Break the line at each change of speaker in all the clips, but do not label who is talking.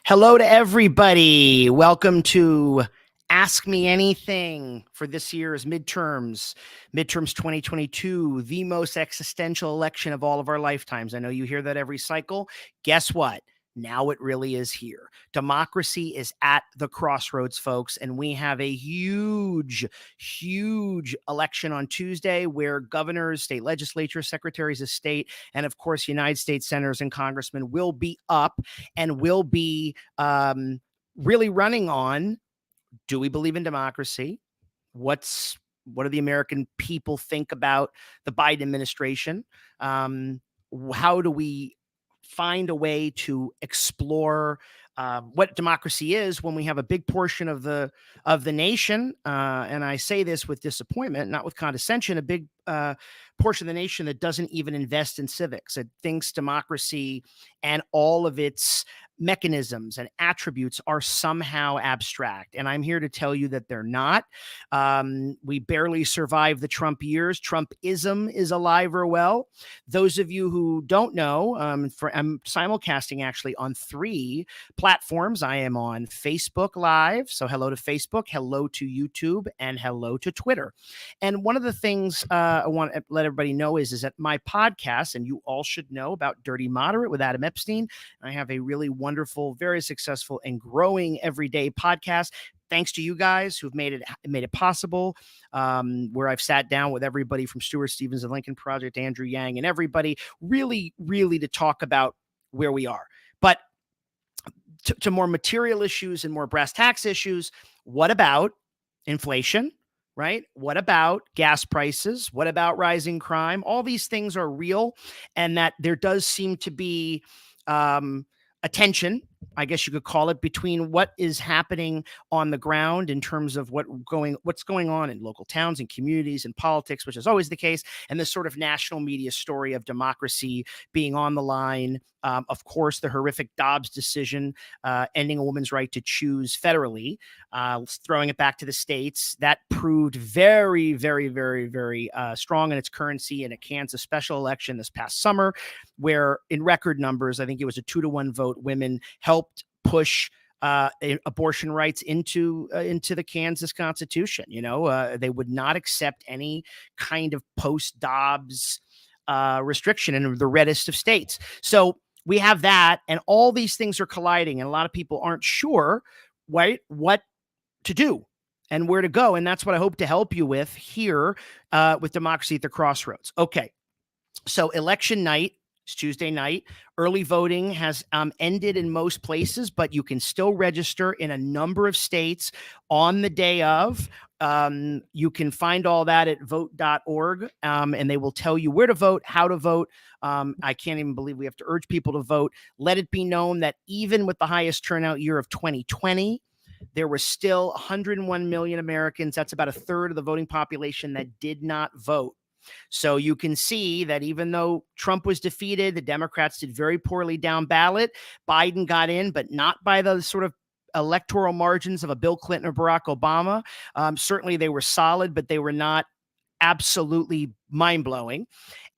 Hello to everybody. Welcome to Ask Me Anything for this year's midterms 2022, the most existential election of all of our lifetimes. I know you hear that every cycle. Guess what? Now it really is here. Democracy is at the crossroads, folks, and we have a huge election on Tuesday where governors, state legislatures, secretaries of state, and of course, United States senators and congressmen will be up and will be really running on, do we believe in democracy? What do the American people think about the Biden administration? How do we find a way to explore what democracy is when we have a big portion of the nation, and I say this with disappointment, not with condescension, a big portion of the nation that doesn't even invest in civics. It thinks democracy and all of its mechanisms and attributes are somehow abstract. And I'm here to tell you that they're not. We barely survived the Trump years. Trumpism is alive or well. Those of you who don't know, I'm simulcasting actually on 3 platforms. I am on Facebook Live. So hello to Facebook, hello to YouTube, and hello to Twitter. And one of the things I want to let everybody know is that my podcast, and you all should know about Dirty Moderate with Adam Epstein. I have a really wonderful, very successful, and growing everyday podcast. Thanks to you guys who've made it possible, where I've sat down with everybody from Stuart Stevens and Lincoln Project, Andrew Yang, and everybody really to talk about where we are. But to more material issues and more brass tacks issues, what about inflation? Right? What about gas prices? What about rising crime? All these things are real, and that there does seem to be a tension, I guess you could call it, between what is happening on the ground in terms of what's going on in local towns and communities and politics, which is always the case, and this sort of national media story of democracy being on the line. Of course, the horrific Dobbs decision, ending a woman's right to choose federally, throwing it back to the states, that proved very strong in its currency in a Kansas special election this past summer, where in record numbers, I think it was a 2-to-1 vote, women helped push abortion rights into the Kansas Constitution. They would not accept any kind of post-Dobbs restriction in the reddest of states. So we have that, and all these things are colliding, and a lot of people aren't sure, right, what to do and where to go. And that's what I hope to help you with here with Democracy at the Crossroads. Okay, so election night, it's Tuesday night. Early voting has ended in most places, but you can still register in a number of states on the day of. You can find all that at vote.org, and they will tell you where to vote, how to vote. I can't even believe we have to urge people to vote. Let it be known that even with the highest turnout year of 2020, there were still 101 million Americans, that's about a third of the voting population, that did not vote. So you can see that even though Trump was defeated, the Democrats did very poorly down ballot. Biden got in, but not by the sort of electoral margins of a Bill Clinton or Barack Obama. Certainly they were solid, but they were not absolutely mind-blowing.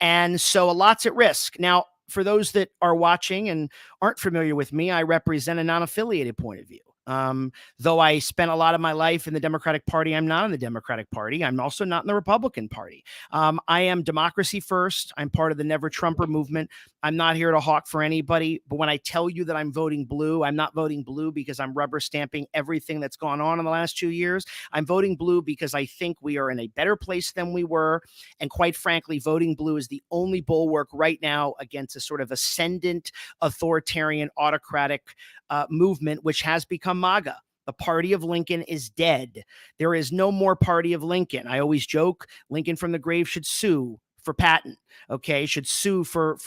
And so a lot's at risk. Now, for those that are watching and aren't familiar with me, I represent a non-affiliated point of view. Though I spent a lot of my life in the Democratic Party, I'm not in the Democratic Party. I'm also not in the Republican Party. I am democracy first. I'm part of the Never Trumper movement. I'm not here to hawk for anybody. But when I tell you that I'm voting blue, I'm not voting blue because I'm rubber stamping everything that's gone on in the last 2 years. I'm voting blue because I think we are in a better place than we were. And quite frankly, voting blue is the only bulwark right now against a sort of ascendant, authoritarian, autocratic movement, which has become MAGA. The party of Lincoln is dead. There is no more party of Lincoln. I always joke, Lincoln from the grave should sue for patent, okay, should sue for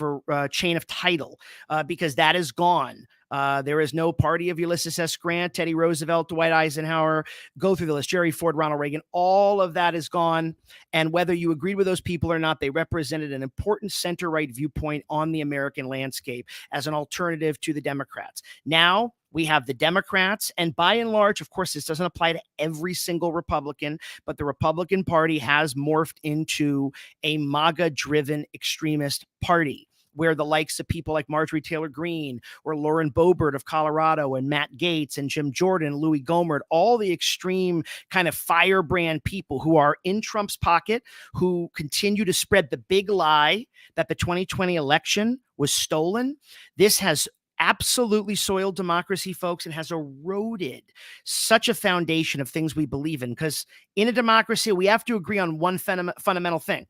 chain of title, because that is gone. There is no party of Ulysses S. Grant, Teddy Roosevelt, Dwight Eisenhower, go through the list, Jerry Ford, Ronald Reagan, all of that is gone. And whether you agreed with those people or not, they represented an important center-right viewpoint on the American landscape as an alternative to the Democrats. Now we have the Democrats, and by and large, of course, this doesn't apply to every single Republican, but the Republican Party has morphed into a MAGA-driven extremist party, where the likes of people like Marjorie Taylor Greene or Lauren Boebert of Colorado and Matt Gaetz and Jim Jordan, Louis Gohmert, all the extreme kind of firebrand people who are in Trump's pocket, who continue to spread the big lie that the 2020 election was stolen. This has absolutely soiled democracy, folks, and has eroded such a foundation of things we believe in. Because in a democracy, we have to agree on one fundamental thing.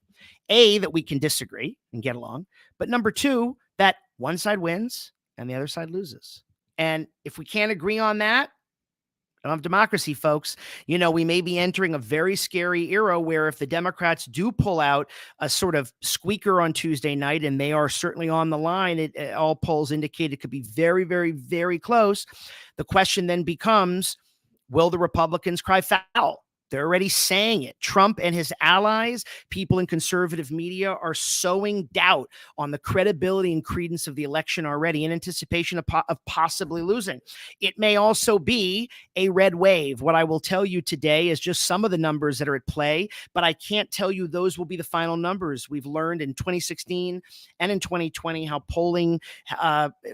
A, that we can disagree and get along. But number two, that one side wins and the other side loses. And if we can't agree on that, I don't have democracy, folks. You know, we may be entering a very scary era where if the Democrats do pull out a sort of squeaker on Tuesday night, and they are certainly on the line, all polls indicate it could be very, very, very close. The question then becomes, will the Republicans cry foul? They're already saying it. Trump and his allies, people in conservative media, are sowing doubt on the credibility and credence of the election already in anticipation of possibly losing. It may also be a red wave. What I will tell you today is just some of the numbers that are at play, but I can't tell you those will be the final numbers. We've learned in 2016 and in 2020 how polling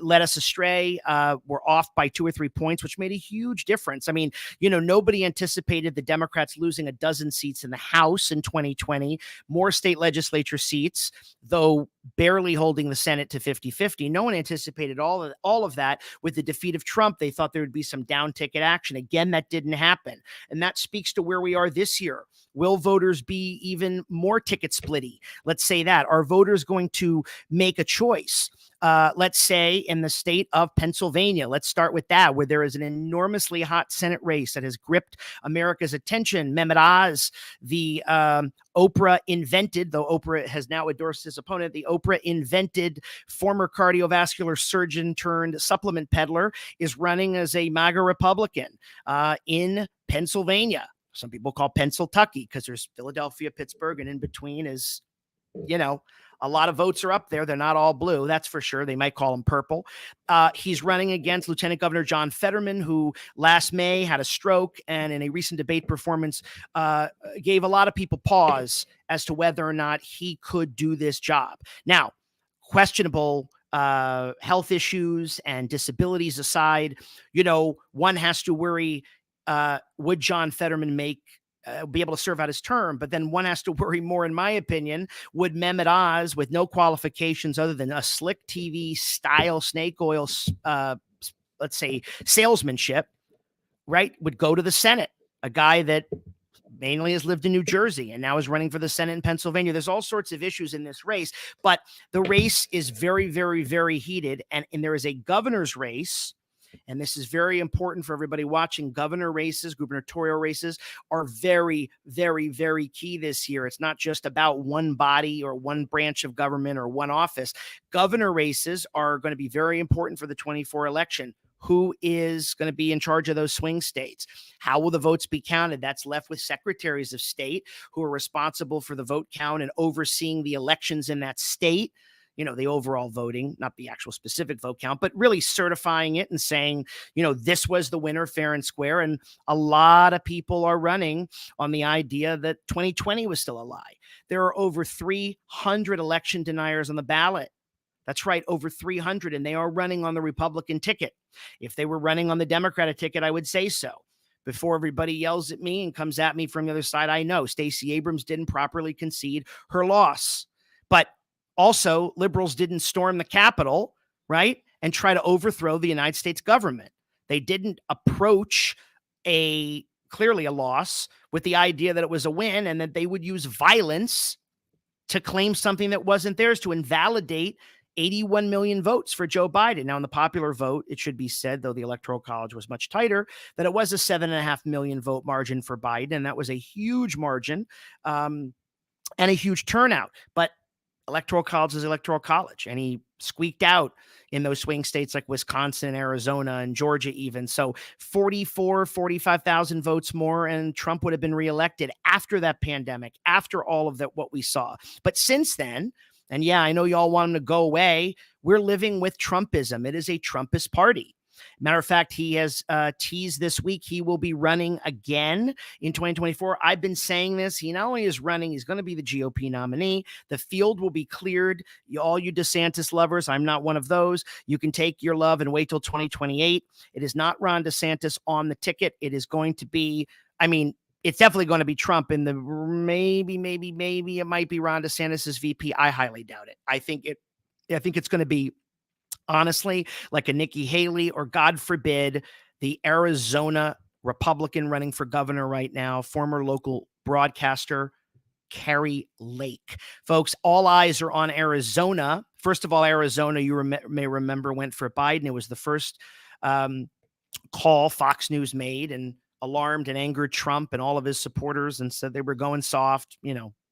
led us astray. We're off by 2 or 3 points, which made a huge difference. I mean, you know, nobody anticipated the Democrats losing a dozen seats in the House in 2020, more state legislature seats, though barely holding the Senate to 50-50. No one anticipated all of that. With the defeat of Trump, they thought there would be some down ticket action. Again, that didn't happen. And that speaks to where we are this year. Will voters be even more ticket splitty? Let's say that. Are voters going to make a choice? Let's say in the state of Pennsylvania, let's start with that, where there is an enormously hot Senate race that has gripped America's attention. Mehmet Oz, the Oprah invented, though Oprah has now endorsed his opponent, the Oprah invented former cardiovascular surgeon turned supplement peddler, is running as a MAGA Republican in Pennsylvania. Some people call Pennsyltucky because there's Philadelphia, Pittsburgh, and in between is, you know, a lot of votes are up there. They're not all blue, that's for sure. They might call him purple. He's running against Lieutenant Governor John Fetterman, who last May had a stroke and in a recent debate performance gave a lot of people pause as to whether or not he could do this job. Now, questionable health issues and disabilities aside, you know, one has to worry, would John Fetterman be able to serve out his term? But then one has to worry more, in my opinion, would Mehmet Oz, with no qualifications other than a slick TV style snake oil, let's say salesmanship, right, would go to the Senate, a guy that mainly has lived in New Jersey and now is running for the Senate in Pennsylvania. There's all sorts of issues in this race, but the race is very, very, very heated. And there is a governor's race. And this is very important for everybody watching. Governor races, gubernatorial races are very, very, very key this year. It's not just about one body or one branch of government or one office. Governor races are going to be very important for the 24 election. Who is going to be in charge of those swing states? How will the votes be counted? That's left with secretaries of state who are responsible for the vote count and overseeing the elections in that state. You know, the overall voting, not the actual specific vote count, but really certifying it and saying, you know, this was the winner fair and square. And a lot of people are running on the idea that 2020 was still a lie. There are over 300 election deniers on the ballot. That's right, over 300, and they are running on the Republican ticket. If they were running on the Democratic ticket, I would say so. Before everybody yells at me and comes at me from the other side, I know Stacey Abrams didn't properly concede her loss. But also, liberals didn't storm the Capitol, right, and try to overthrow the United States government. They didn't approach clearly a loss with the idea that it was a win and that they would use violence to claim something that wasn't theirs, to invalidate 81 million votes for Joe Biden. Now, in the popular vote, it should be said, though the Electoral College was much tighter, that it was a 7.5 million vote margin for Biden, and that was a huge margin and a huge turnout. But Electoral College is Electoral College, and he squeaked out in those swing states like Wisconsin, Arizona, and Georgia even. So 45,000 votes more, and Trump would have been reelected after that pandemic, after all of that, what we saw. But since then, and yeah, I know y'all want him to go away, we're living with Trumpism. It is a Trumpist party. Matter of fact, he has teased this week he will be running again in 2024. I've been saying this. He not only is running, he's going to be the GOP nominee. The field will be cleared. All you DeSantis lovers, I'm not one of those. You can take your love and wait till 2028. It is not Ron DeSantis on the ticket. It is going to be, it's definitely going to be Trump in the maybe it might be Ron DeSantis as VP. I highly doubt it. I think it's going to be, honestly, like a Nikki Haley, or God forbid, the Arizona Republican running for governor right now, former local broadcaster Kari Lake. Folks, all eyes are on Arizona. First of all, Arizona, you may remember, went for Biden. It was the first call Fox News made, and alarmed and angered Trump and all of his supporters, and said they were going soft,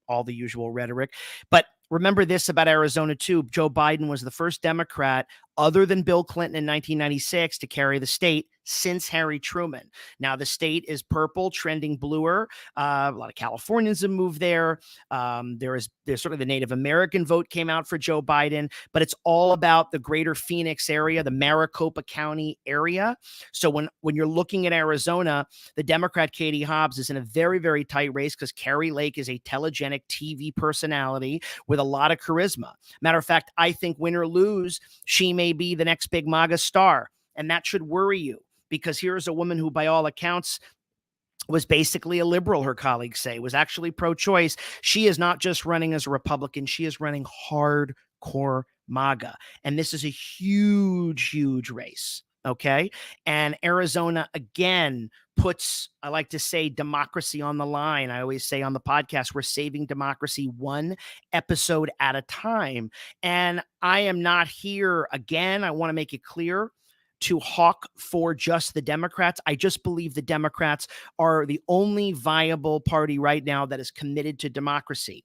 all the usual rhetoric. But remember this about Arizona too. Joe Biden was the first Democrat other than Bill Clinton in 1996 to carry the state since Harry Truman. Now the state is purple, trending bluer. A lot of Californians have moved there. There's sort of the Native American vote came out for Joe Biden, but it's all about the greater Phoenix area, the Maricopa County area. So when you're looking at Arizona, the Democrat Katie Hobbs is in a very, very tight race because Kari Lake is a telegenic TV personality with a lot of charisma. Matter of fact, I think win or lose, she may be the next big MAGA star. And that should worry you, because here's a woman who, by all accounts, was basically a liberal, her colleagues say, was actually pro-choice. She is not just running as a Republican. She is running hardcore MAGA. And this is a huge, huge race. Okay. And Arizona, again, puts, I like to say, democracy on the line. I always say on the podcast, we're saving democracy one episode at a time. And I am not here, again, I want to make it clear, to hawk for just the Democrats. I just believe the Democrats are the only viable party right now that is committed to democracy.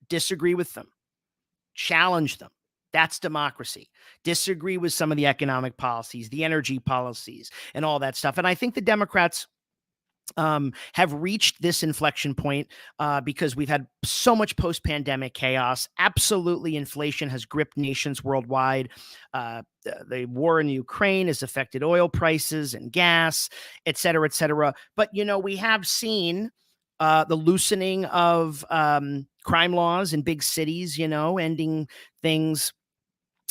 Disagree with them. Challenge them. That's democracy. Disagree with some of the economic policies, the energy policies, and all that stuff. And I think the Democrats have reached this inflection point because we've had so much post-pandemic chaos. Absolutely, inflation has gripped nations worldwide. The war in Ukraine has affected oil prices and gas, et cetera, et cetera. But, we have seen the loosening of crime laws in big cities, ending things,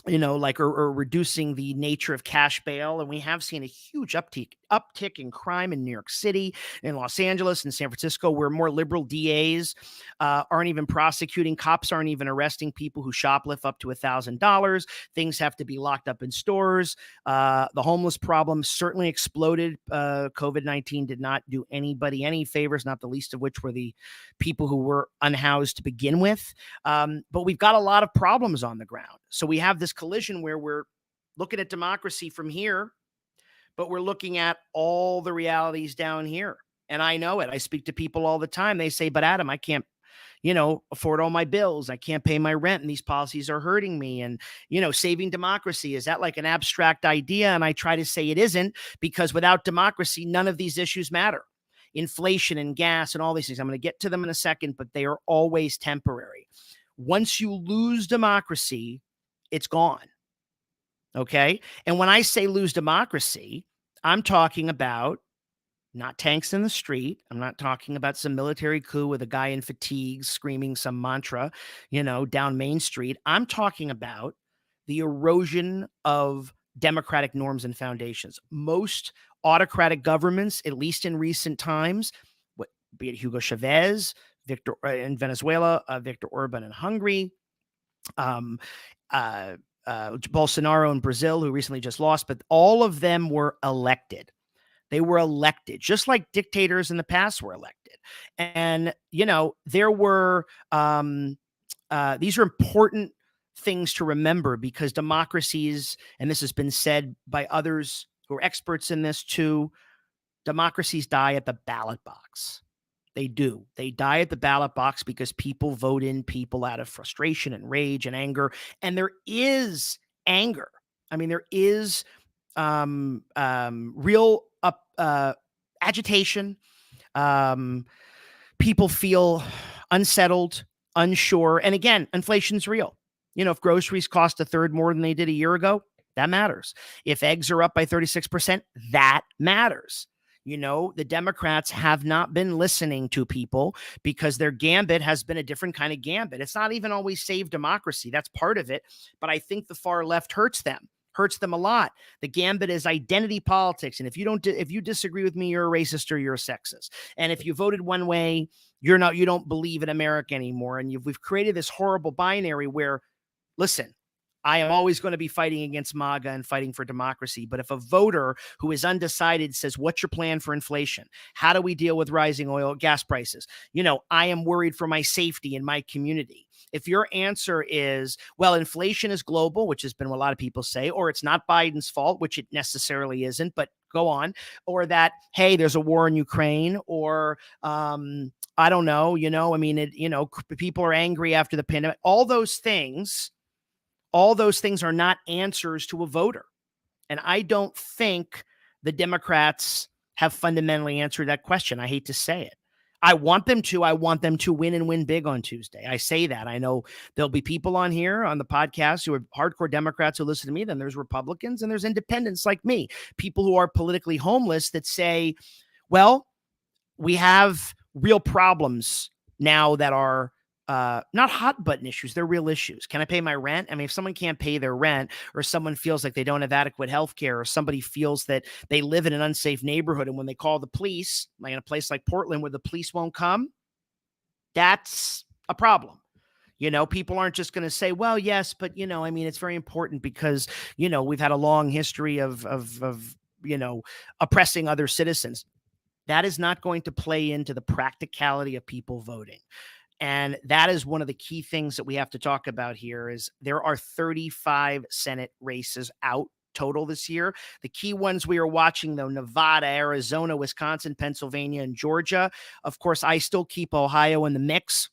or reducing the nature of cash bail. And we have seen a huge uptick in crime in New York City, in Los Angeles, and San Francisco, where more liberal DAs aren't even prosecuting. Cops aren't even arresting people who shoplift up to $1,000. Things have to be locked up in stores. The homeless problem certainly exploded. COVID-19 did not do anybody any favors, not the least of which were the people who were unhoused to begin with. But we've got a lot of problems on the ground. So we have this collision where we're looking at democracy from here, but we're looking at all the realities down here. And I know it. I speak to people all the time. They say, but Adam, I can't, afford all my bills. I can't pay my rent, and these policies are hurting me. And, saving democracy, is that like an abstract idea? And I try to say it isn't, because without democracy, none of these issues matter. Inflation and gas and all these things, I'm going to get to them in a second, but they are always temporary. Once you lose democracy, it's gone. Okay. And when I say lose democracy, I'm talking about not tanks in the street. I'm not talking about some military coup with a guy in fatigues screaming some mantra, down Main Street. I'm talking about the erosion of democratic norms and foundations. Most autocratic governments, at least in recent times, be it Hugo Chavez, Victor in Venezuela, Victor Orban in Hungary, Bolsonaro in Brazil, who recently just lost, but all of them were elected. They were elected, just like dictators in the past were elected. And, there were, these are important things to remember, because democracies, and this has been said by others who are experts in this too, democracies die at the ballot box. They do. They die at the ballot box because people vote in people out of frustration and rage and anger. And there is anger. There is real agitation. People feel unsettled, unsure. And again, inflation's real. If groceries cost a third more than they did a year ago, That matters. If eggs are up by 36%, that matters. The Democrats have not been listening to people because their gambit has been a different kind of gambit. It's not even always save democracy. That's part of it. But I think the far left hurts them a lot. The gambit is identity politics. And if you disagree with me, you're a racist or you're a sexist. And if you voted one way, you don't believe in America anymore. And we've created this horrible binary where, listen, I am always going to be fighting against MAGA and fighting for democracy. But if a voter who is undecided says, what's your plan for inflation? How do we deal with rising gas prices? I am worried for my safety in my community. If your answer is, well, inflation is global, which has been what a lot of people say, or it's not Biden's fault, which it necessarily isn't, but go on, or that, hey, there's a war in Ukraine, or I don't know, people are angry after the pandemic. All those things are not answers to a voter. And I don't think the Democrats have fundamentally answered that question. I hate to say it. I want them to. I want them to win and win big on Tuesday. I say that. I know there'll be people on here on the podcast who are hardcore Democrats who listen to me. Then there's Republicans and there's independents like me, people who are politically homeless that say, well, we have real problems now that are not hot button issues. They're real issues. Can I pay my rent? I mean, if someone can't pay their rent, or someone feels like they don't have adequate health care, or somebody feels that they live in an unsafe neighborhood, and when they call the police, like in a place like Portland where the police won't come, that's a problem. People aren't just going to say, well, yes, but, it's very important because, we've had a long history of oppressing other citizens. That is not going to play into the practicality of people voting. And that is one of the key things that we have to talk about here is there are 35 Senate races out total this year. The key ones we are watching, though, Nevada, Arizona, Wisconsin, Pennsylvania, and Georgia. Of course, I still keep Ohio in the mix.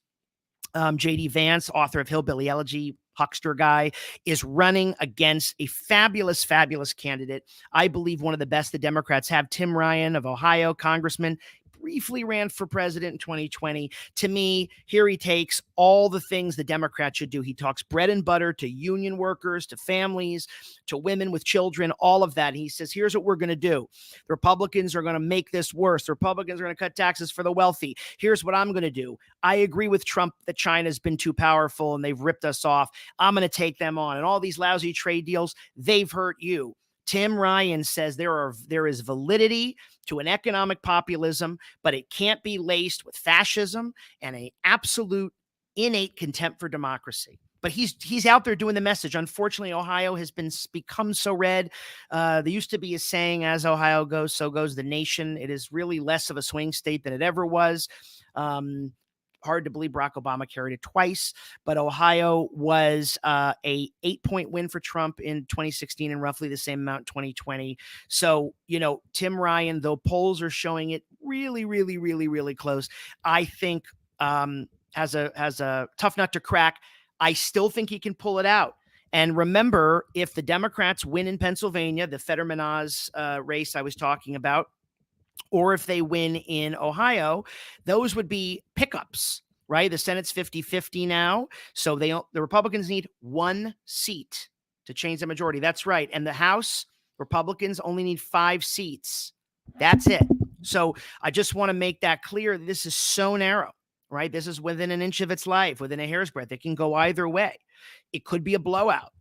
J.D. Vance, author of Hillbilly Elegy, huckster guy, is running against a fabulous, fabulous candidate. I believe one of the best the Democrats have, Tim Ryan of Ohio, congressman. Briefly ran for president in 2020. To me, here he takes all the things the Democrats should do. He talks bread and butter to union workers, to families, to women with children, all of that. And he says, here's what we're going to do. The Republicans are going to make this worse. The Republicans are going to cut taxes for the wealthy. Here's what I'm going to do. I agree with Trump that China's been too powerful and they've ripped us off. I'm going to take them on. And all these lousy trade deals, they've hurt you. Tim Ryan says there is validity to an economic populism, but it can't be laced with fascism and an absolute innate contempt for democracy. But he's out there doing the message. Unfortunately, Ohio has become so red. There used to be a saying, as Ohio goes, so goes the nation. It is really less of a swing state than it ever was. Hard to believe Barack Obama carried it twice, but Ohio was a 8-point win for Trump in 2016 and roughly the same amount in 2020. So, Tim Ryan, though polls are showing it really, really, really, really close, I think has a tough nut to crack. I still think he can pull it out. And remember, if the Democrats win in Pennsylvania, the Fetterman-Oz race I was talking about, or if they win in Ohio, those would be pickups, right? The Senate's 50-50 now. So the Republicans need one seat to change the majority. That's right. And the House, Republicans only need 5 seats. That's it. So I just want to make that clear. This is so narrow, right? This is within an inch of its life, within a hair's breadth. It can go either way. It could be a blowout,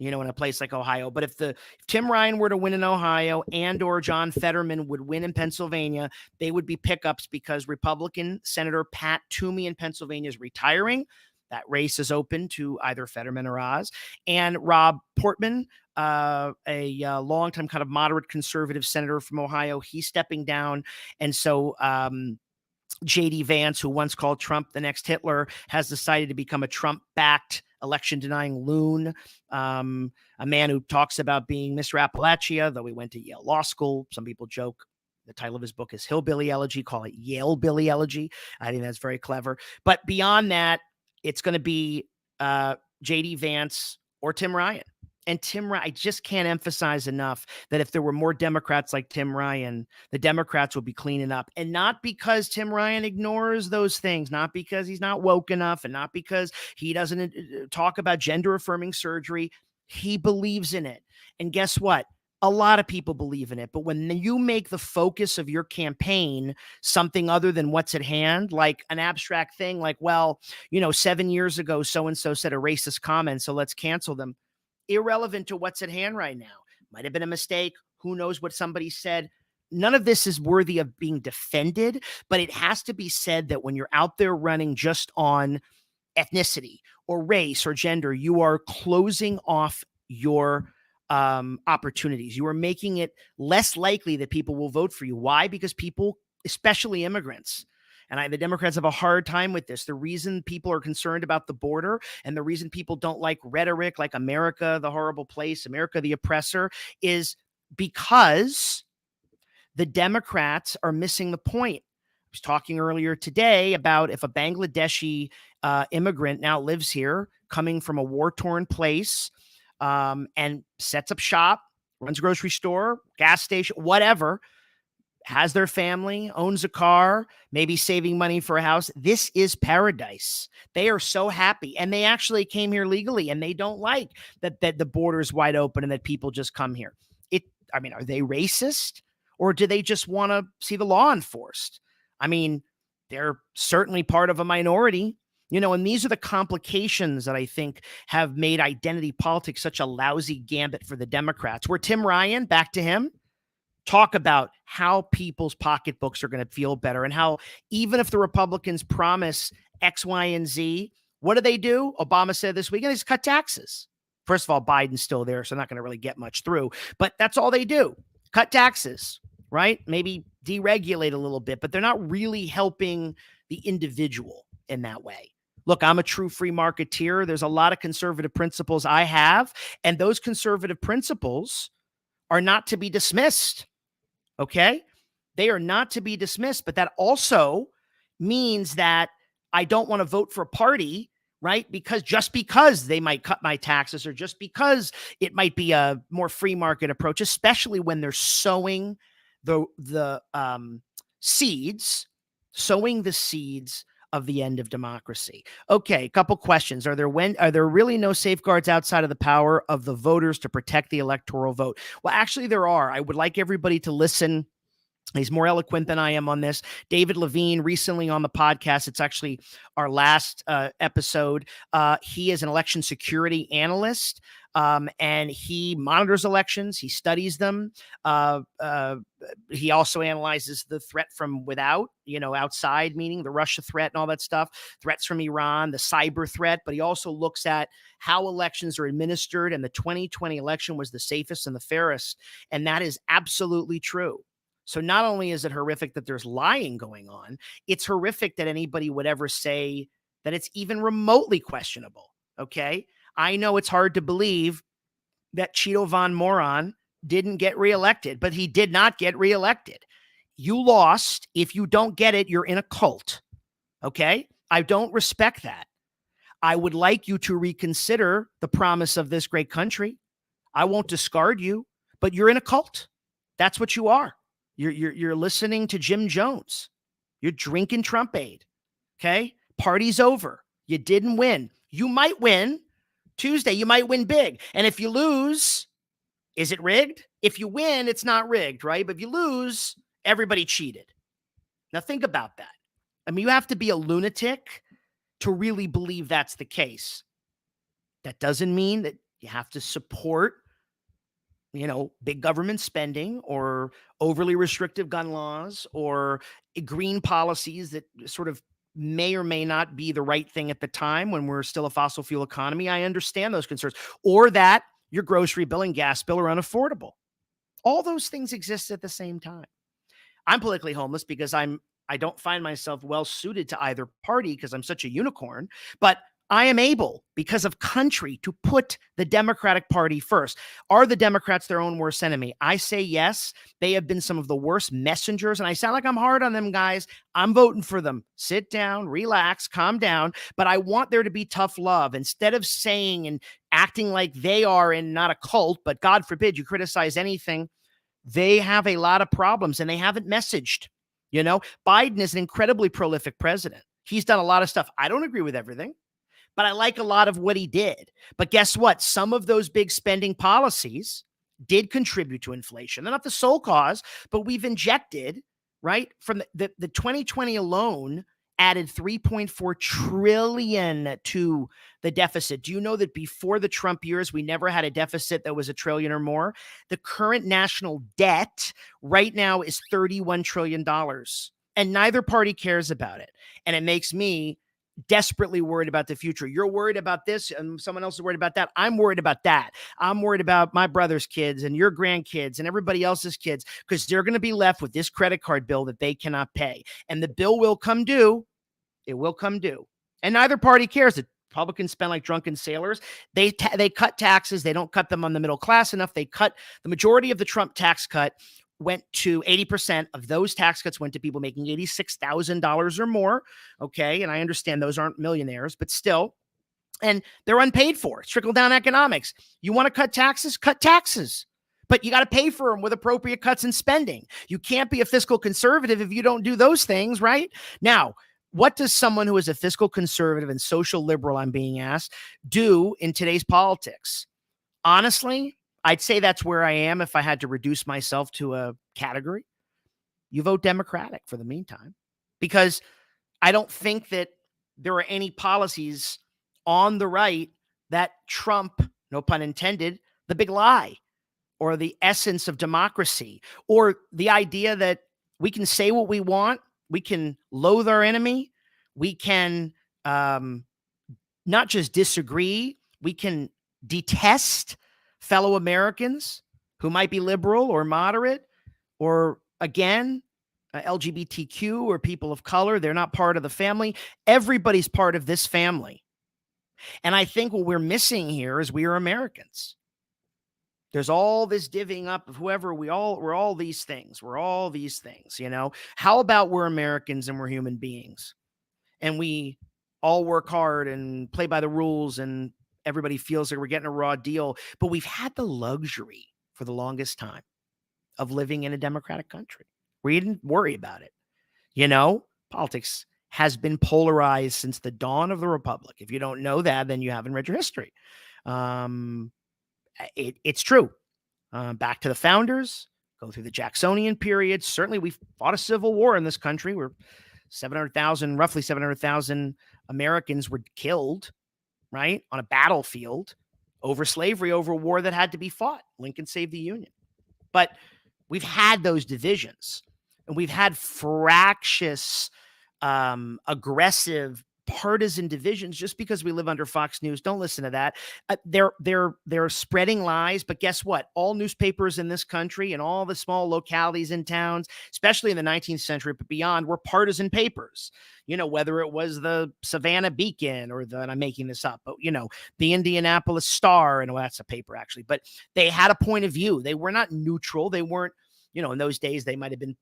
in a place like Ohio. But if Tim Ryan were to win in Ohio and or John Fetterman would win in Pennsylvania, they would be pickups because Republican Senator Pat Toomey in Pennsylvania is retiring. That race is open to either Fetterman or Oz. And Rob Portman, a longtime kind of moderate conservative senator from Ohio, he's stepping down. And so J.D. Vance, who once called Trump the next Hitler, has decided to become a Trump-backed election-denying loon, a man who talks about being Mr. Appalachia, though he went to Yale Law School. Some people joke the title of his book is Hillbilly Elegy, call it Yale Billy Elegy. I think that's very clever. But beyond that, it's going to be J.D. Vance or Tim Ryan. And Tim Ryan, I just can't emphasize enough that if there were more Democrats like Tim Ryan, the Democrats would be cleaning up. And not because Tim Ryan ignores those things, not because he's not woke enough, and not because he doesn't talk about gender-affirming surgery. He believes in it. And guess what? A lot of people believe in it. But when you make the focus of your campaign something other than what's at hand, like an abstract thing, like, well, 7 years ago, so-and-so said a racist comment, so let's cancel them. Irrelevant to what's at hand right now. Might have been a mistake. Who knows what somebody said? None of this is worthy of being defended, but it has to be said that when you're out there running just on ethnicity or race or gender, you are closing off your opportunities. You are making it less likely that people will vote for you. Why? Because people, especially immigrants, and the Democrats have a hard time with this. The reason people are concerned about the border and the reason people don't like rhetoric like America, the horrible place, America, the oppressor, is because the Democrats are missing the point. I was talking earlier today about if a Bangladeshi immigrant now lives here, coming from a war-torn place, and sets up shop, runs a grocery store, gas station, whatever, has their family, owns a car, maybe saving money for a house. This is paradise. They are so happy. And they actually came here legally, and they don't like that the border is wide open and that people just come here. Are they racist, or do they just want to see the law enforced? They're certainly part of a minority. And these are the complications that I think have made identity politics such a lousy gambit for the Democrats. Where Tim Ryan, back to him, talk about how people's pocketbooks are going to feel better and how even if the Republicans promise X, Y, and Z, what do? Obama said this weekend, they just cut taxes. First of all, Biden's still there, so not going to really get much through. But that's all they do. Cut taxes, right? Maybe deregulate a little bit, but they're not really helping the individual in that way. Look, I'm a true free marketeer. There's a lot of conservative principles I have, and those conservative principles are not to be dismissed, okay? They are not to be dismissed, but that also means that I don't want to vote for a party, right? Because they might cut my taxes, or just because it might be a more free market approach, especially when they're sowing the seeds of the end of democracy. Okay, a couple questions. Are there really no safeguards outside of the power of the voters to protect the electoral vote? Well, actually there are. I would like everybody to listen. He's more eloquent than I am on this. David Levine, recently on the podcast, it's actually our last episode. He is an election security analyst, and he monitors elections. He studies them. He also analyzes the threat from without, outside, meaning the Russia threat and all that stuff, threats from Iran, the cyber threat. But he also looks at how elections are administered, and the 2020 election was the safest and the fairest. And that is absolutely true. So not only is it horrific that there's lying going on, it's horrific that anybody would ever say that it's even remotely questionable, okay? I know it's hard to believe that Cheeto Von Moron didn't get reelected, but he did not get reelected. You lost. If you don't get it, you're in a cult, okay? I don't respect that. I would like you to reconsider the promise of this great country. I won't discard you, but you're in a cult. That's what you are. You're listening to Jim Jones. You're drinking Trump aid. Okay? Party's over. You didn't win. You might win Tuesday. You might win big. And if you lose, is it rigged? If you win, it's not rigged, right? But if you lose, everybody cheated. Now think about that. You have to be a lunatic to really believe that's the case. That doesn't mean that you have to support big government spending or overly restrictive gun laws or green policies that sort of may or may not be the right thing at the time when we're still a fossil fuel economy. I understand those concerns. Or that your grocery bill and gas bill are unaffordable. All those things exist at the same time. I'm politically homeless because I don't find myself well suited to either party because I'm such a unicorn, but I am able, because of country, to put the Democratic Party first. Are the Democrats their own worst enemy? I say yes. They have been some of the worst messengers, and I sound like I'm hard on them, guys. I'm voting for them. Sit down, relax, calm down, but I want there to be tough love. Instead of saying and acting like they are in not a cult, but God forbid you criticize anything, they have a lot of problems, and they haven't messaged. Biden is an incredibly prolific president. He's done a lot of stuff. I don't agree with everything, but I like a lot of what he did. But guess what? Some of those big spending policies did contribute to inflation. They're not the sole cause, but we've injected, right, from the 2020 alone, added 3.4 trillion to the deficit. Do you know that before the Trump years, we never had a deficit that was $1 trillion or more? The current national debt right now is $31 trillion, and neither party cares about it. And it makes me desperately worried about the future. You're worried about this and someone else is worried about that. I'm worried about that. I'm worried about my brother's kids and your grandkids and everybody else's kids, because they're going to be left with this credit card bill that they cannot pay. And the bill will come due. It will come due. And neither party cares. The Republicans spend like drunken sailors. They cut taxes. They don't cut them on the middle class enough. They cut the majority of the Trump tax cut went to 80% of those tax cuts went to people making $86,000 or more. Okay. And I understand those aren't millionaires, but still, and they're unpaid for. It's trickle down economics. You want to cut taxes? Cut taxes. But you got to pay for them with appropriate cuts in spending. You can't be a fiscal conservative if you don't do those things, right? Now, what does someone who is a fiscal conservative and social liberal, I'm being asked, do in today's politics? Honestly, I'd say that's where I am if I had to reduce myself to a category. You vote Democratic for the meantime, because I don't think that there are any policies on the right that trump, no pun intended, the big lie or the essence of democracy, or the idea that we can say what we want, we can loathe our enemy, we can not just disagree, we can detest fellow Americans who might be liberal or moderate, or again, LGBTQ or people of color. They're not part of the family. Everybody's part of this family. And I think what we're missing here is we are Americans. There's all this divvying up of whoever we're all these things. We're all these things, you know. How about we're Americans and we're human beings and we all work hard and play by the rules, and everybody feels like we're getting a raw deal, but we've had the luxury for the longest time of living in a democratic country. We didn't worry about it. You know, politics has been polarized since the dawn of the republic. If you don't know that, then you haven't read your history. It's true. Back to the founders, go through the Jacksonian period. Certainly, we fought a civil war in this country where roughly 700,000 Americans were killed, right, on a battlefield over slavery, over a war that had to be fought. Lincoln saved the Union. But we've had those divisions, and we've had fractious, aggressive, partisan divisions just because we live under Fox News. Don't listen to that. They're spreading lies. But guess what? All newspapers in this country and all the small localities and towns, especially in the 19th century, but beyond, were partisan papers. You know, whether it was the Savannah Beacon or and I'm making this up, but you know, the Indianapolis Star, and well, that's a paper actually, but they had a point of view. They were not neutral. They weren't, you know, in those days, they might've been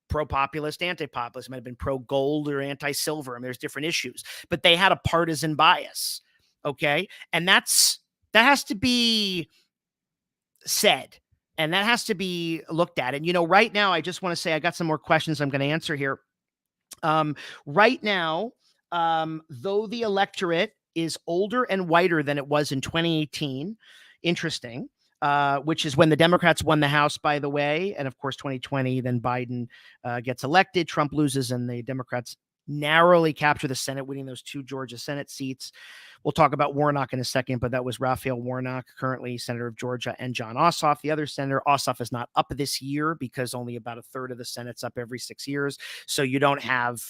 pro-populist, anti-populist, might have been pro-gold or anti-silver. I mean, there's different issues, but they had a partisan bias. Okay. And that has to be said, and that has to be looked at. And, you know, right now, I just want to say, I got some more questions I'm going to answer here. Right now, though the electorate is older and whiter than it was in 2018, interesting, which is when the Democrats won the House, by the way. And of course, 2020, then Biden gets elected, Trump loses, and the Democrats narrowly capture the Senate, winning those 2 Georgia Senate seats. We'll talk about Warnock in a second, but that was Raphael Warnock, currently senator of Georgia, and John Ossoff, the other senator. Ossoff is not up this year because only about a third of the Senate's up every 6 years. So you don't have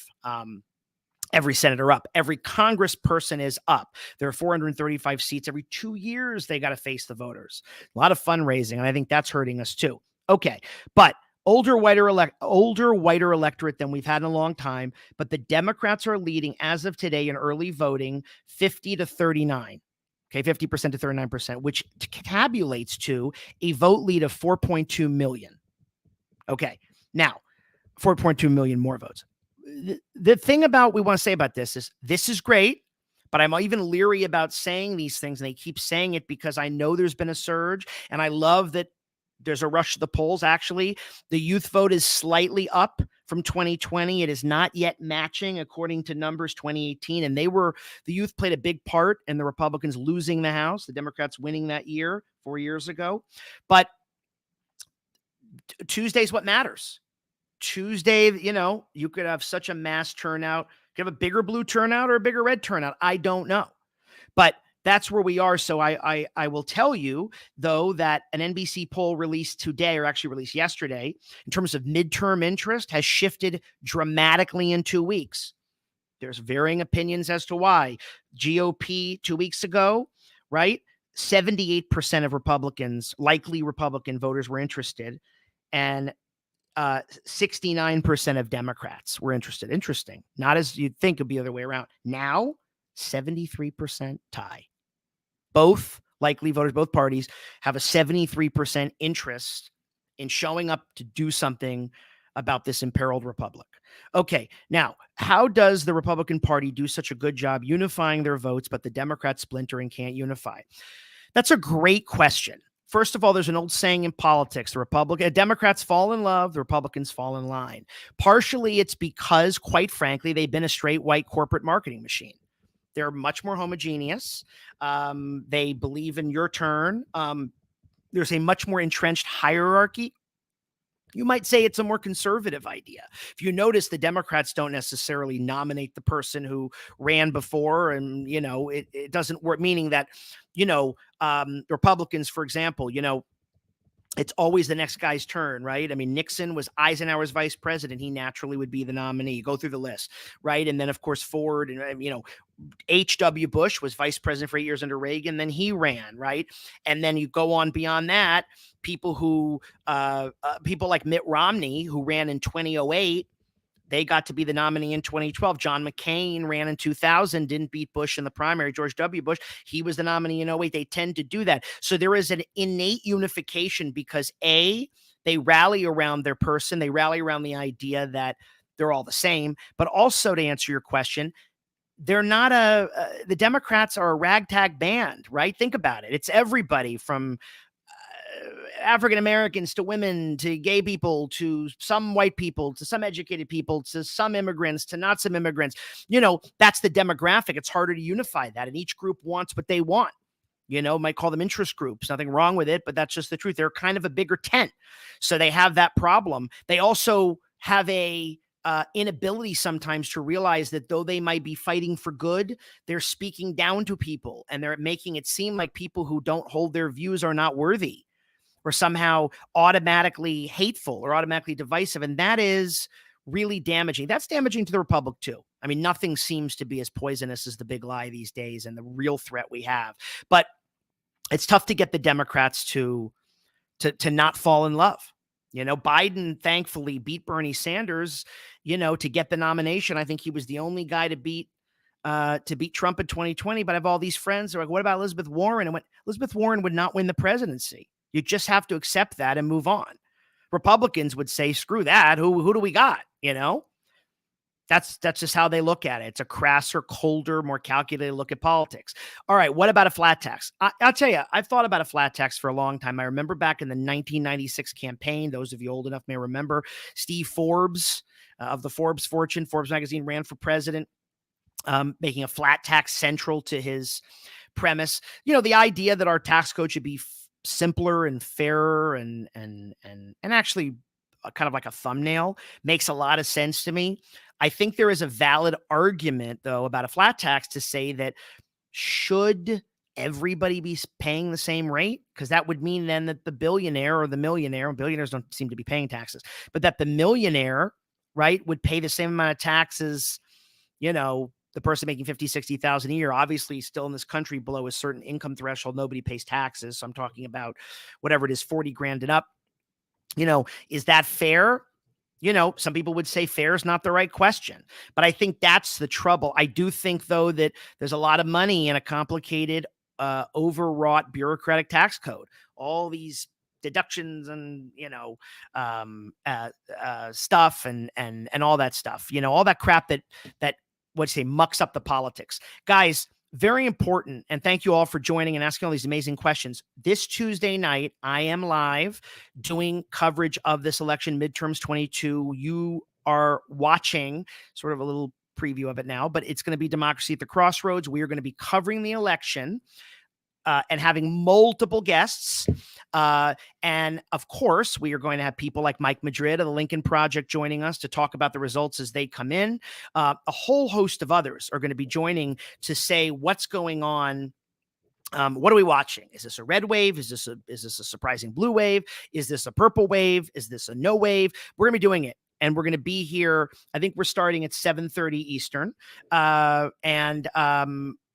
every senator up. Every congressperson is up. There are 435 seats. Every 2 years, they got to face the voters. A lot of fundraising, and I think that's hurting us too. Okay, but older, whiter electorate than we've had in a long time, but the Democrats are leading as of today in early voting 50 to 39. Okay, 50% to 39%, which tabulates to a vote lead of 4.2 million. Okay, now 4.2 million more votes. The thing about we want to say about this is great, but I'm even leery about saying these things, and they keep saying it because I know there's been a surge, and I love that there's a rush to the polls. Actually, the youth vote is slightly up from 2020. It is not yet matching according to numbers 2018. And the youth played a big part in the Republicans losing the House, the Democrats winning that year 4 years ago. But Tuesday's what matters. Tuesday, you could have such a mass turnout. You could have a bigger blue turnout or a bigger red turnout. I don't know. But that's where we are. So I will tell you, though, that an NBC poll released today, or actually released yesterday, in terms of midterm interest, has shifted dramatically in 2 weeks. There's varying opinions as to why. GOP 2 weeks ago, right? 78% of Republicans, likely Republican voters, were interested, and 69% of Democrats were interested. Interesting. Not as you'd think it'd be the other way around. Now, 73% tie. Both likely voters, both parties have a 73% interest in showing up to do something about this imperiled republic. Okay, now, how does the Republican Party do such a good job unifying their votes, but the Democrats splinter and can't unify? That's a great question. First of all, there's an old saying in politics: the Democrats fall in love, the Republicans fall in line. Partially, it's because, quite frankly, they've been a straight white corporate marketing machine. They're much more homogeneous. They believe in your turn. There's a much more entrenched hierarchy. You might say it's a more conservative idea. If you notice, the Democrats don't necessarily nominate the person who ran before, and, it doesn't work, meaning that, Republicans, for example, it's always the next guy's turn, right? I mean, Nixon was Eisenhower's vice president. He naturally would be the nominee. You go through the list, right? And then, of course, Ford and, H.W. Bush was vice president for 8 years under Reagan. Then he ran, right? And then you go on beyond that, people like Mitt Romney, who ran in 2008, they got to be the nominee in 2012. John McCain ran in 2000, didn't beat Bush in the primary. George W. Bush, he was the nominee in 2008. They tend to do that. So there is an innate unification because, A, they rally around their person. They rally around the idea that they're all the same. But also, to answer your question, they're not the Democrats are a ragtag band, right? Think about it. It's everybody from African Americans to women to gay people to some white people to some educated people to some immigrants to not some immigrants. That's the demographic. It's harder to unify that. And each group wants what they want. Might call them interest groups. Nothing wrong with it, but that's just the truth. They're kind of a bigger tent. So they have that problem. They also have a inability sometimes to realize that though they might be fighting for good, they're speaking down to people and they're making it seem like people who don't hold their views are not worthy or somehow automatically hateful or automatically divisive. And that is really damaging. That's damaging to the Republic too. I mean, nothing seems to be as poisonous as the big lie these days and the real threat we have. But it's tough to get the Democrats to not fall in love. Biden thankfully beat Bernie Sanders, to get the nomination. I think he was the only guy to beat Trump in 2020. But I have all these friends who are like, what about Elizabeth Warren? And Elizabeth Warren would not win the presidency. You just have to accept that and move on. Republicans would say, screw that. Who do we got? That's just how they look at it. It's a crasser, colder, more calculated look at politics. All right, what about a flat tax? I'll tell you, I've thought about a flat tax for a long time. I remember back in the 1996 campaign, those of you old enough may remember, Steve Forbes of the Forbes magazine ran for president, making a flat tax central to his premise. The idea that our tax code should be simpler and fairer and actually kind of like a thumbnail makes a lot of sense to me. I think there is a valid argument, though, about a flat tax to say that should everybody be paying the same rate? Because that would mean then that the billionaire or the millionaire, billionaires don't seem to be paying taxes, but that the millionaire, right, would pay the same amount of taxes, the person making 50, 60,000 a year, obviously still in this country below a certain income threshold, nobody pays taxes. So I'm talking about whatever it is, 40 grand and up. Is that fair? Some people would say fair is not the right question, but I think that's the trouble. I do think, though, that there's a lot of money in a complicated, overwrought bureaucratic tax code. All these deductions and, stuff and all that stuff, all that crap that mucks up the politics. Guys, very important. And thank you all for joining and asking all these amazing questions. This Tuesday night, I am live doing coverage of this election, midterms 22. You are watching, sort of a little preview of it now, but it's going to be Democracy at the Crossroads. We are going to be covering the election and having multiple guests. And of course, we are going to have people like Mike Madrid of the Lincoln Project joining us to talk about the results as they come in. A whole host of others are going to be joining to say what's going on. What are we watching? Is this a red wave? Is this a surprising blue wave? Is this a purple wave? Is this a no wave? We're going to be doing it. And we're going to be here. I think we're starting at 7:30 Eastern. And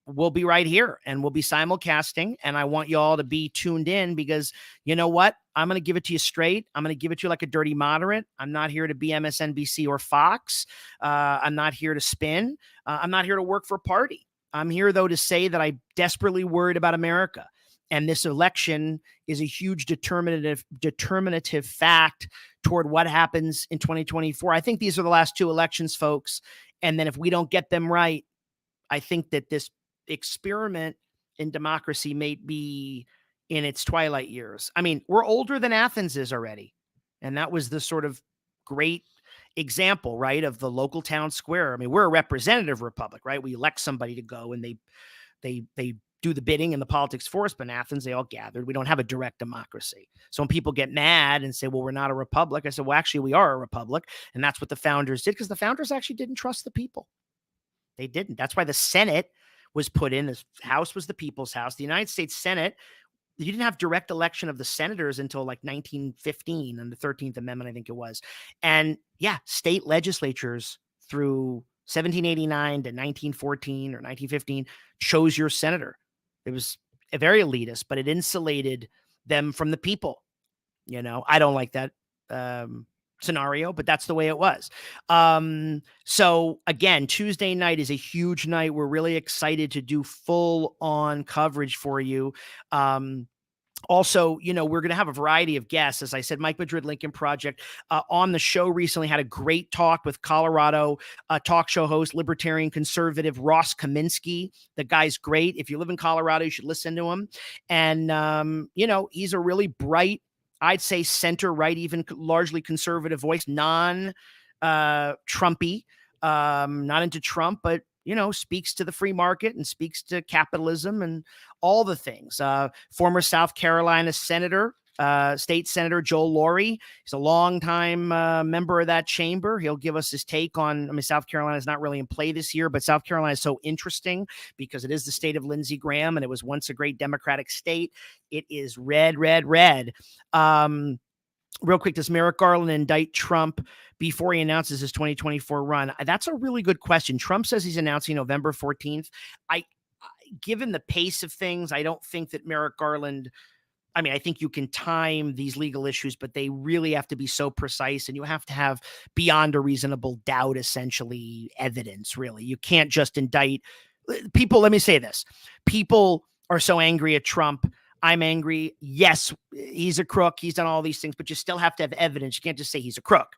we'll be right here and we'll be simulcasting. And I want you all to be tuned in because you know what? I'm going to give it to you straight. I'm going to give it to you like a dirty moderate. I'm not here to be MSNBC or Fox. I'm not here to spin. I'm not here to work for a party. I'm here, though, to say that I'm desperately worried about America. And this election is a huge determinative fact toward what happens in 2024. I think these are the last two elections, folks. And then if we don't get them right, I think that this experiment in democracy may be in its twilight years. I mean, we're older than Athens is already. And that was the sort of great example, right, of the local town square. I mean, we're a representative republic, right? We elect somebody to go and they do the bidding and the politics for us. But in Athens, they all gathered. We don't have a direct democracy. So when people get mad and say, well, we're not a republic, I said, well, actually, we are a republic. And that's what the founders did, because the founders actually didn't trust the people. They didn't. That's why the Senate was put in. The House was the people's house. The United States Senate, you didn't have direct election of the senators until like 1915 and the 13th Amendment, I think it was. And yeah, state legislatures through 1789 to 1914 or 1915 chose your senator. It was very elitist, but it insulated them from the people. You know, I don't like that scenario, but that's the way it was. So again, Tuesday night is a huge night. We're really excited to do full on coverage for you. Also, you know, we're going to have a variety of guests. As I said, Mike Madrid, Lincoln Project, on the show recently had a great talk with Colorado talk show host, libertarian conservative Ross Kaminsky. The guy's great. If you live in Colorado, you should listen to him. And, you know, he's a really bright, I'd say center right, even largely conservative voice, non-Trumpy, not into Trump, but you know, speaks to the free market and speaks to capitalism and all the things. Former South Carolina Senator, State Senator Joel Laurie. He's a longtime member of that chamber. He'll give us his take on, I mean, South Carolina is not really in play this year, but South Carolina is so interesting because it is the state of Lindsey Graham, and it was once a great Democratic state. It is red, red, red. Real quick, does Merrick Garland indict Trump before he announces his 2024 run? That's a really good question. Trump says he's announcing November 14th. Given the pace of things, I don't think that Merrick Garland, I mean, I think you can time these legal issues, but they really have to be so precise, and you have to have beyond a reasonable doubt, essentially, evidence, really. You can't just indict people. Let me say this. People are so angry at Trump. I'm angry. Yes, he's a crook. He's done all these things, but you still have to have evidence. You can't just say he's a crook,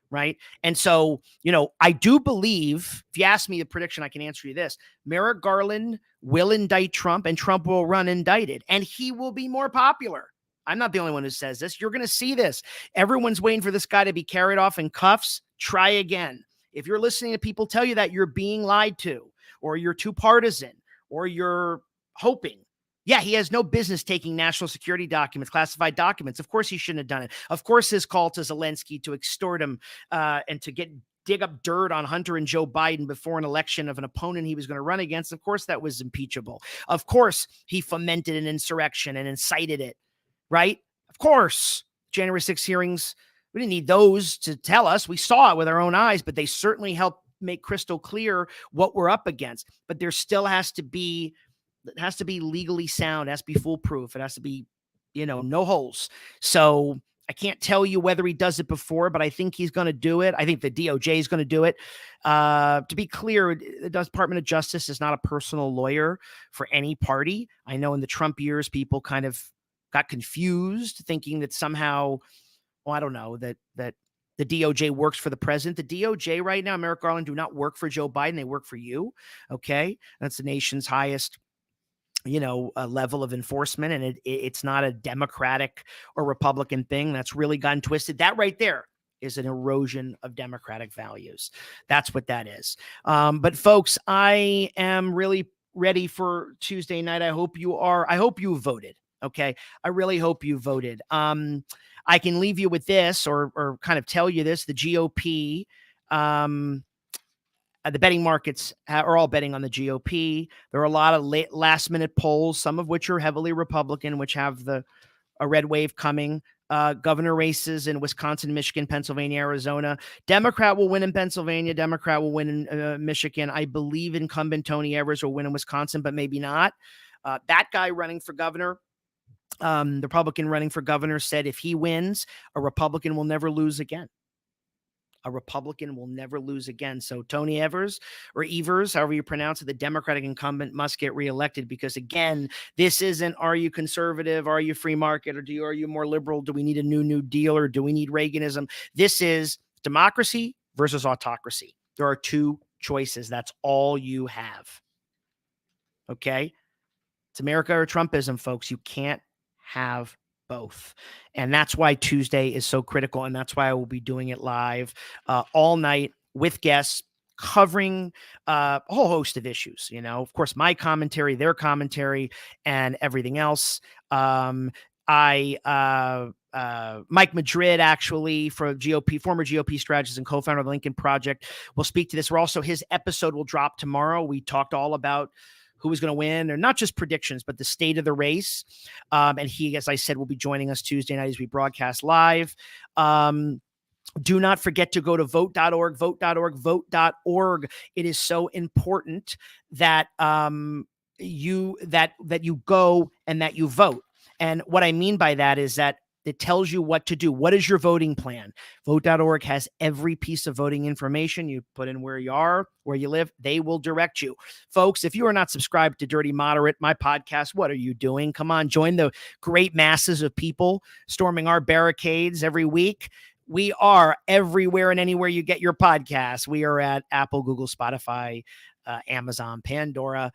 right? And so, you know, I do believe, if you ask me the prediction, I can answer you this. Merrick Garland will indict Trump, and Trump will run indicted, and he will be more popular. I'm not the only one who says this. You're going to see this. Everyone's waiting for this guy to be carried off in cuffs. Try again. If you're listening to people tell you that, you're being lied to, or you're too partisan, or you're hoping. Yeah, he has no business taking national security documents, classified documents. Of course, he shouldn't have done it. Of course, his call to Zelensky to extort him and to dig up dirt on Hunter and Joe Biden before an election of an opponent he was going to run against. Of course, that was impeachable. Of course, he fomented an insurrection and incited it, right? Of course, January 6th hearings, we didn't need those to tell us. We saw it with our own eyes, but they certainly helped make crystal clear what we're up against. But there still has to be, it has to be legally sound. It has to be foolproof. It has to be, you know, no holes. So I can't tell you whether he does it before, but I think he's going to do it. I think the DOJ is going to do it. To be clear, the Department of Justice is not a personal lawyer for any party. I know in the Trump years, people kind of got confused, thinking that somehow, well, I don't know, that the DOJ works for the president. The DOJ right now, Merrick Garland, do not work for Joe Biden. They work for you. Okay. That's the nation's highest, you know, level of enforcement. And it's not a Democratic or Republican thing. That's really gotten twisted. That right there is an erosion of democratic values. That's what that is. But folks, I am really ready for Tuesday night. I hope you are. I hope you voted. Okay. I really hope you voted. I can leave you with this or kind of tell you this. The GOP, the betting markets are all betting on the GOP. There are a lot of last minute polls, some of which are heavily Republican, which have a red wave coming. Governor races in Wisconsin, Michigan, Pennsylvania, Arizona. Democrat will win in Pennsylvania. Democrat will win in Michigan. I believe incumbent Tony Evers will win in Wisconsin, but maybe not. That guy running for governor, the Republican running for governor, said if he wins, a Republican will never lose again. A Republican will never lose again. So Tony Evers, or Evers, however you pronounce it, the Democratic incumbent, must get reelected because, again, this isn't, are you conservative? Are you free market? Or are you more liberal? Do we need a new deal? Or do we need Reaganism? This is democracy versus autocracy. There are two choices. That's all you have. Okay? It's America or Trumpism, folks. You can't have both. And that's why Tuesday is so critical. And that's why I will be doing it live all night with guests covering a whole host of issues. You know, of course, my commentary, their commentary, and everything else. Mike Madrid, actually, for GOP, former GOP strategist and co-founder of the Lincoln Project, will speak to this. We're also, his episode will drop tomorrow. We talked all about who was going to win, or not just predictions, but the state of the race. And he, as I said, will be joining us Tuesday night as we broadcast live. Do not forget to go to vote.org, vote.org, vote.org. It is so important that you go and that you vote. And what I mean by that is that it tells you what to do. What is your voting plan? Vote.org has every piece of voting information. You put in where you are, where you live. They will direct you. Folks, if you are not subscribed to Dirty Moderate, my podcast, what are you doing? Come on, join the great masses of people storming our barricades every week. We are everywhere and anywhere you get your podcasts. We are at Apple, Google, Spotify, Amazon, Pandora.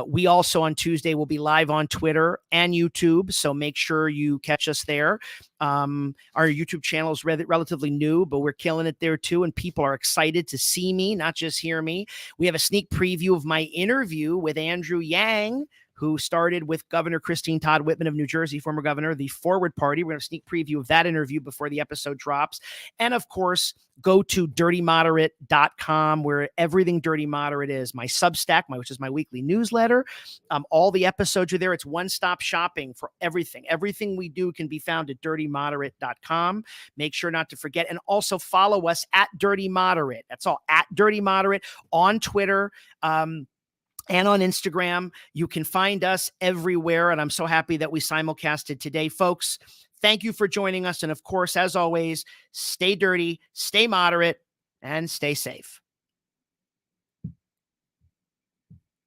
We also on Tuesday will be live on Twitter and YouTube, so make sure you catch us there. Our YouTube channel is relatively new, but we're killing it there too, and people are excited to see me, not just hear me. We have a sneak preview of my interview with Andrew Yang, who started with Governor Christine Todd Whitman of New Jersey, former governor, the Forward Party. We're going to have a sneak preview of that interview before the episode drops. And of course, go to dirtymoderate.com, where everything Dirty Moderate is. My Substack, which is my weekly newsletter. All the episodes are there. It's one-stop shopping for everything. Everything we do can be found at dirtymoderate.com. Make sure not to forget. And also follow us at Dirty Moderate. That's all, at Dirty Moderate on Twitter. And on Instagram. You can find us everywhere. And I'm so happy that we simulcasted today. Folks, thank you for joining us. And of course, as always, stay dirty, stay moderate, and stay safe.